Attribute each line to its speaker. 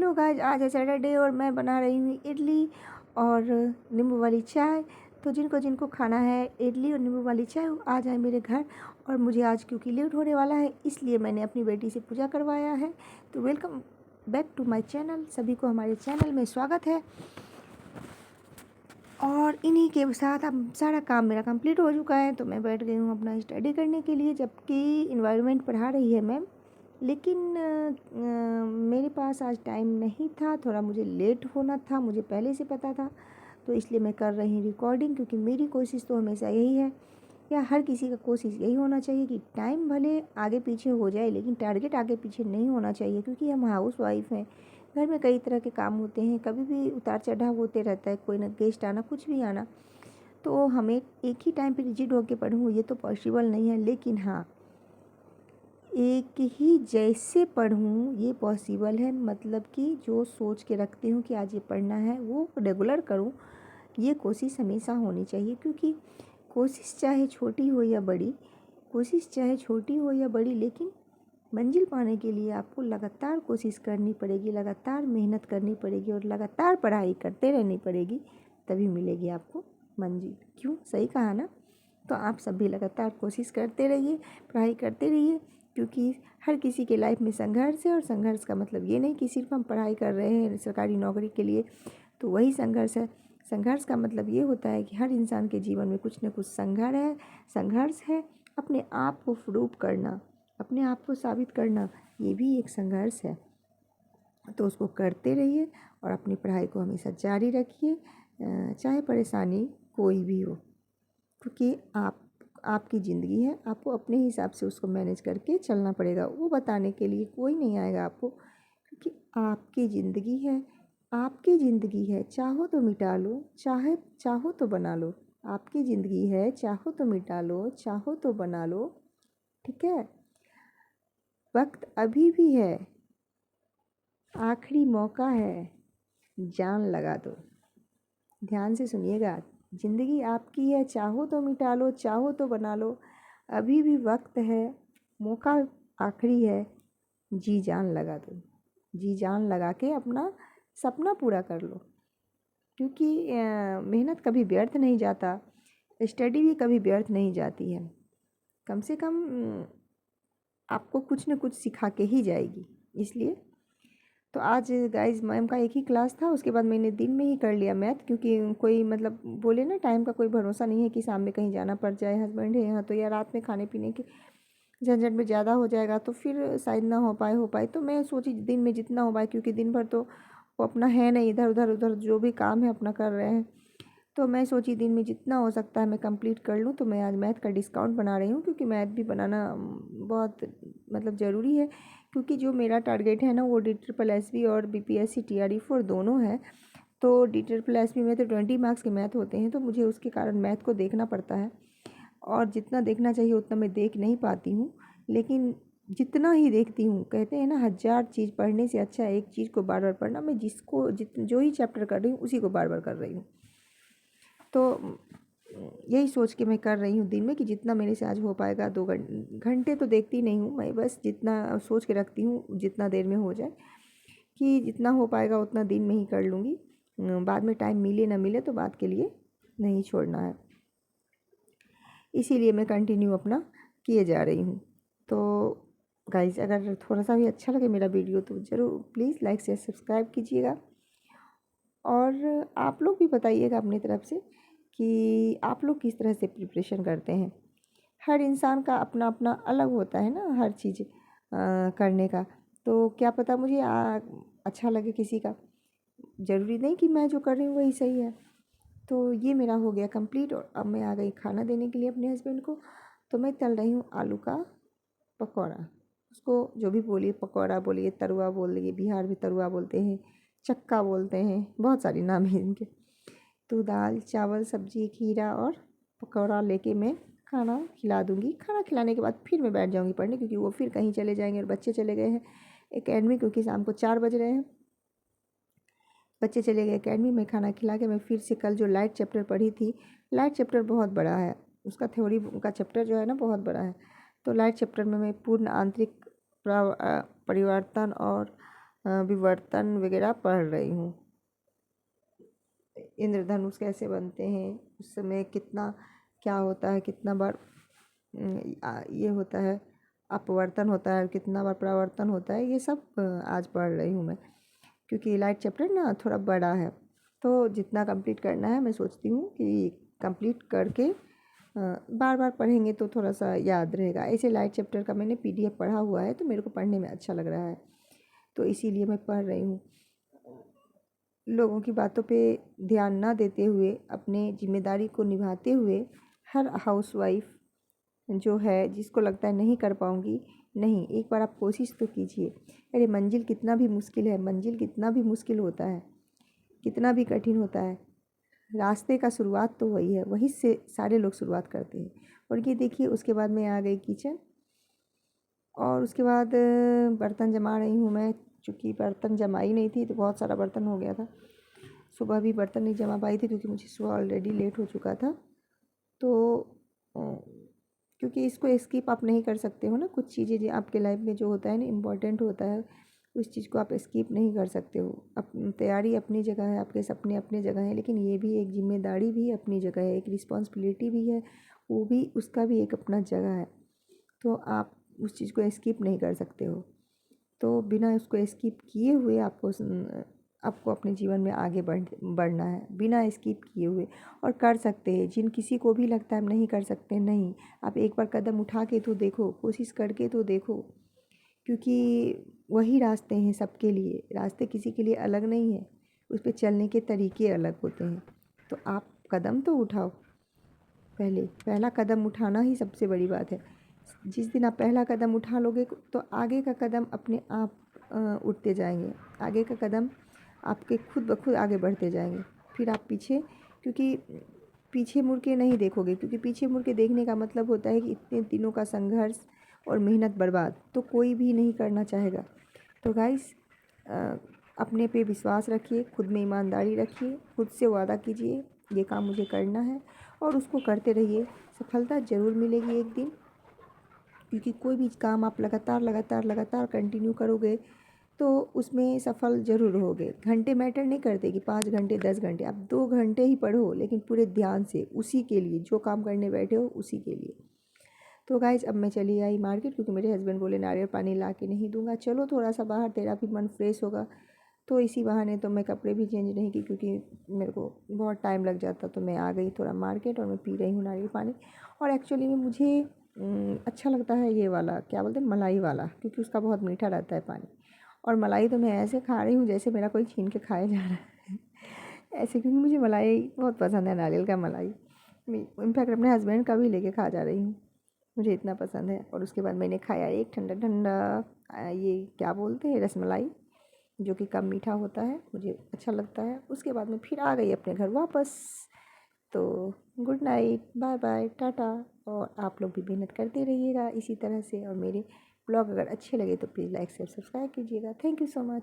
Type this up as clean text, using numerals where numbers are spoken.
Speaker 1: Hello guys, आज है Saturday और मैं बना रही हूँ इडली और नींबू वाली चाय। तो जिनको जिनको खाना है इडली और नींबू वाली चाय वो आ जाए मेरे घर। और मुझे आज क्योंकि लेट होने वाला है इसलिए मैंने अपनी बेटी से पूजा करवाया है। तो welcome back to my channel, सभी को हमारे चैनल में स्वागत है। और इन्हीं के साथ अब सारा काम मेरा कंप्लीट हो चुका है, तो मैं बैठ गई हूँ अपना स्टडी करने के लिए, जबकि इन्वायरमेंट पढ़ा रही है मैम। लेकिन मेरे पास आज टाइम नहीं था, थोड़ा मुझे लेट होना था, मुझे पहले से पता था। तो इसलिए मैं कर रही हूँ रिकॉर्डिंग, क्योंकि मेरी कोशिश तो हमेशा यही है, या हर किसी का कोशिश यही होना चाहिए कि टाइम भले आगे पीछे हो जाए लेकिन टारगेट आगे पीछे नहीं होना चाहिए। क्योंकि हम हाउस वाइफ हैं, घर में कई तरह के काम होते हैं, कभी भी उतार चढ़ाव होते रहता है, कोई ना गेस्ट आना कुछ भी आना। तो हमें एक ही टाइम पे रिजिड होकर पढ़ूँ ये तो पॉसिबल नहीं है। लेकिन हाँ, एक ही जैसे पढ़ूँ ये पॉसिबल है, मतलब कि जो सोच के रखती हूँ कि आज ये पढ़ना है वो रेगुलर करूँ, ये कोशिश हमेशा होनी चाहिए। क्योंकि कोशिश चाहे छोटी हो या बड़ी, कोशिश चाहे छोटी हो या बड़ी, लेकिन मंजिल पाने के लिए आपको लगातार कोशिश करनी पड़ेगी, लगातार मेहनत करनी पड़ेगी और लगातार पढ़ाई करते रहनी पड़ेगी, तभी मिलेगी आपको मंजिल। क्यों, सही कहा ना? तो आप सब भी लगातार कोशिश करते रहिए, पढ़ाई करते रहिए, क्योंकि हर किसी के लाइफ में संघर्ष है। और संघर्ष का मतलब ये नहीं कि सिर्फ हम पढ़ाई कर रहे हैं सरकारी नौकरी के लिए तो वही संघर्ष है। संघर्ष का मतलब ये होता है कि हर इंसान के जीवन में कुछ न कुछ संघर्ष है। अपने आप को प्रूव करना, अपने आप को साबित करना, ये भी एक संघर्ष है। तो उसको करते रहिए और अपनी पढ़ाई को हमेशा जारी रखिए, चाहे परेशानी कोई भी हो। क्योंकि आपकी ज़िंदगी है, आपको अपने हिसाब से उसको मैनेज करके चलना पड़ेगा। वो बताने के लिए कोई नहीं आएगा आपको, क्योंकि आपकी ज़िंदगी है, आपकी ज़िंदगी है। चाहो तो मिटा लो, चाहो तो बना लो। आपकी ज़िंदगी है, चाहो तो मिटा लो, चाहो तो बना लो। ठीक है, वक्त अभी भी है, आखिरी मौका है, जान लगा दो। ध्यान से सुनिएगा, ज़िंदगी आपकी है, चाहो तो मिटा लो, चाहो तो बना लो। अभी भी वक्त है, मौका आखिरी है, जी जान लगा दो। जी जान लगा के अपना सपना पूरा कर लो। क्योंकि मेहनत कभी व्यर्थ नहीं जाता, स्टडी भी कभी व्यर्थ नहीं जाती है। कम से कम आपको कुछ न कुछ सिखा के ही जाएगी। इसलिए तो आज गाइज मैम का एक ही क्लास था, उसके बाद मैंने दिन में ही कर लिया मैथ। क्योंकि कोई मतलब बोले ना, टाइम का कोई भरोसा नहीं है कि शाम में कहीं जाना पड़ जाए, हस्बैंड है यहाँ तो, या रात में खाने पीने के झंझट में ज़्यादा हो जाएगा तो फिर शायद ना हो पाए। तो मैं सोची दिन में जितना हो पाए, क्योंकि दिन भर तो वो अपना है नहीं, इधर उधर जो भी काम है अपना कर रहे हैं। तो मैं सोची दिन में जितना हो सकता है मैं कंप्लीट कर लूँ। तो मैं आज मैथ का डिस्काउंट बना रही हूँ, क्योंकि मैथ भी बनाना बहुत मतलब ज़रूरी है। क्योंकि जो मेरा टारगेट है ना वो DSSB और BPSC TRE4 दोनों है। तो DSSB में तो 20 मार्क्स के मैथ होते हैं, तो मुझे उसके कारण मैथ को देखना पड़ता है। और जितना देखना चाहिए उतना मैं देख नहीं पाती हूँ, लेकिन जितना ही देखती हूँ, कहते हैं ना 1000 चीज़ पढ़ने से अच्छा है एक चीज़ को बार बार पढ़ना। मैं जो ही चैप्टर कर रही हूँ उसी को बार बार कर रही हूँ। तो यही सोच के मैं कर रही हूँ दिन में कि जितना मेरे से आज हो पाएगा। 2 घंटे तो देखती नहीं हूँ मैं, बस जितना सोच के रखती हूँ जितना देर में हो जाए, कि जितना हो पाएगा उतना दिन में ही कर लूँगी। बाद में टाइम मिले ना मिले तो बात के लिए नहीं छोड़ना है, इसीलिए मैं कंटिन्यू अपना किए जा रही हूँ। तो गाइज, अगर थोड़ा सा भी अच्छा लगे मेरा वीडियो तो ज़रूर प्लीज़ लाइक शेयर सब्सक्राइब कीजिएगा। और आप लोग भी बताइएगा अपनी तरफ से कि आप लोग किस तरह से प्रिपरेशन करते हैं। हर इंसान का अपना अपना अलग होता है ना हर चीज़ करने का। तो क्या पता मुझे अच्छा लगे किसी का, ज़रूरी नहीं कि मैं जो कर रही हूँ वही सही है। तो ये मेरा हो गया कंप्लीट, और अब मैं आ गई खाना देने के लिए अपने हस्बैंड को। तो मैं तल रही हूँ आलू का पकौड़ा। उसको जो भी बोलिए, पकौड़ा बोलिए, तरुआ बोलिए, बिहार में तरुआ बोलते हैं, चक्का बोलते हैं, बहुत सारे नाम हैं इनके। तो दाल चावल सब्जी खीरा और पकौड़ा लेके मैं खाना खिला दूँगी। खाना खिलाने के बाद फिर मैं बैठ जाऊँगी पढ़ने, क्योंकि वो फिर कहीं चले जाएंगे और बच्चे चले गए हैं एकेडमी, क्योंकि शाम को 4 बज रहे हैं। बच्चे चले गए एकेडमी में, खाना खिला के मैं फिर से कल जो लाइट चैप्टर पढ़ी थी, लाइट चैप्टर बहुत बड़ा है, उसका थ्योरी का चैप्टर जो है ना बहुत बड़ा है। तो लाइट चैप्टर में मैं पूर्ण आंतरिक परिवर्तन और विवर्तन वगैरह पढ़ रही हूँ। इंद्रधनुष कैसे बनते हैं, उस समय कितना क्या होता है, कितना बार ये होता है अपवर्तन होता है, कितना बार परावर्तन होता है, ये सब आज पढ़ रही हूँ मैं। क्योंकि लाइट चैप्टर ना थोड़ा बड़ा है, तो जितना कंप्लीट करना है मैं सोचती हूँ कि कंप्लीट करके बार बार पढ़ेंगे तो थोड़ा सा याद रहेगा। ऐसे लाइट चैप्टर का मैंने PDF पढ़ा हुआ है, तो मेरे को पढ़ने में अच्छा लग रहा है, तो इसीलिए मैं पढ़ रही हूँ। लोगों की बातों पे ध्यान ना देते हुए, अपने जिम्मेदारी को निभाते हुए, हर हाउसवाइफ जो है जिसको लगता है नहीं कर पाऊँगी, नहीं, एक बार आप कोशिश तो कीजिए। अरे मंजिल कितना भी मुश्किल है, मंजिल कितना भी मुश्किल होता है, कितना भी कठिन होता है, रास्ते का शुरुआत तो वही है, वहीं से सारे लोग शुरुआत करते हैं। और ये देखिए, उसके बाद मैं आ गई किचन, और उसके बाद बर्तन जमा रही हूँ मैं। चूँकि बर्तन जमाई नहीं थी तो बहुत सारा बर्तन हो गया था। सुबह भी बर्तन नहीं जमा पाई थी क्योंकि मुझे सुबह ऑलरेडी लेट हो चुका था। तो क्योंकि इसको स्किप आप नहीं कर सकते हो ना, कुछ चीज़ें जो आपके लाइफ में जो होता है ना, इम्पोर्टेंट होता है, उस चीज़ को आप स्किप नहीं कर सकते हो। अप तैयारी अपनी जगह है, आपके सपने अपनी जगह हैं, लेकिन ये भी एक जिम्मेदारी भी अपनी जगह है, एक रिस्पॉन्सिबिलिटी भी है, वो भी, उसका भी एक अपना जगह है। तो आप उस चीज़ को स्किप नहीं कर सकते हो। तो बिना उसको स्किप किए हुए आपको अपने जीवन में आगे बढ़ना है, बिना स्किप किए हुए, और कर सकते हैं। जिन किसी को भी लगता है हम नहीं कर सकते, नहीं, आप एक बार कदम उठा के तो देखो, कोशिश करके तो देखो, क्योंकि वही रास्ते हैं सबके लिए। रास्ते किसी के लिए अलग नहीं है, उस पे चलने के तरीके अलग होते हैं। तो आप कदम तो उठाओ, पहला कदम उठाना ही सबसे बड़ी बात है। जिस दिन आप पहला कदम उठा लोगे तो आगे का कदम अपने आप उठते जाएंगे, आगे का कदम आपके खुद ब खुद आगे बढ़ते जाएंगे। फिर आप पीछे, क्योंकि पीछे मुड़ के नहीं देखोगे, क्योंकि पीछे मुड़ के देखने का मतलब होता है कि इतने दिनों का संघर्ष और मेहनत बर्बाद तो कोई भी नहीं करना चाहेगा। तो गाइस, अपने पे विश्वास रखिए, खुद में ईमानदारी रखिए, खुद से वादा कीजिए ये काम मुझे करना है, और उसको करते रहिए। सफलता ज़रूर मिलेगी एक दिन, क्योंकि कोई भी काम आप लगातार लगातार लगातार कंटिन्यू करोगे तो उसमें सफल ज़रूर होगे। घंटे मैटर नहीं करते कि 5 घंटे 10 घंटे, आप 2 घंटे ही पढ़ो, लेकिन पूरे ध्यान से उसी के लिए, जो काम करने बैठे हो उसी के लिए। तो गाइज, अब मैं चली आई मार्केट, क्योंकि मेरे हस्बैंड बोले नारियल पानी ला के नहीं दूंगा, चलो थोड़ा सा बाहर, तेरा भी मन फ्रेश होगा। तो इसी बहाने तो मैं कपड़े भी चेंज नहीं की, क्योंकि मेरे को बहुत टाइम लग जाता, तो मैं आ गई थोड़ा मार्केट, और मैं पी रही हूँ नारियल पानी। और एक्चुअली में मुझे अच्छा लगता है ये वाला, क्या बोलते हैं, मलाई वाला, क्योंकि उसका बहुत मीठा रहता है पानी। और मलाई तो मैं ऐसे खा रही हूँ जैसे मेरा कोई छीन के खाया जा रहा है ऐसे, क्योंकि मुझे मलाई बहुत पसंद है, नारियल का मलाई। इनफैक्ट अपने हस्बैंड का भी लेके खा जा रही हूँ, मुझे इतना पसंद है। और उसके बाद मैंने खाया एक ठंडा ठंडा ये क्या बोलते हैं, रसमलाई, जो कि कम मीठा होता है, मुझे अच्छा लगता है। उसके बाद मैं फिर आ गई अपने घर वापस। तो good night, bye bye, tata. और आप लोग भी मेहनत करते रहिएगा इसी तरह से, और मेरे ब्लॉग अगर अच्छे लगे तो प्लीज़ लाइक शेयर सब्सक्राइब कीजिएगा। Thank you so much.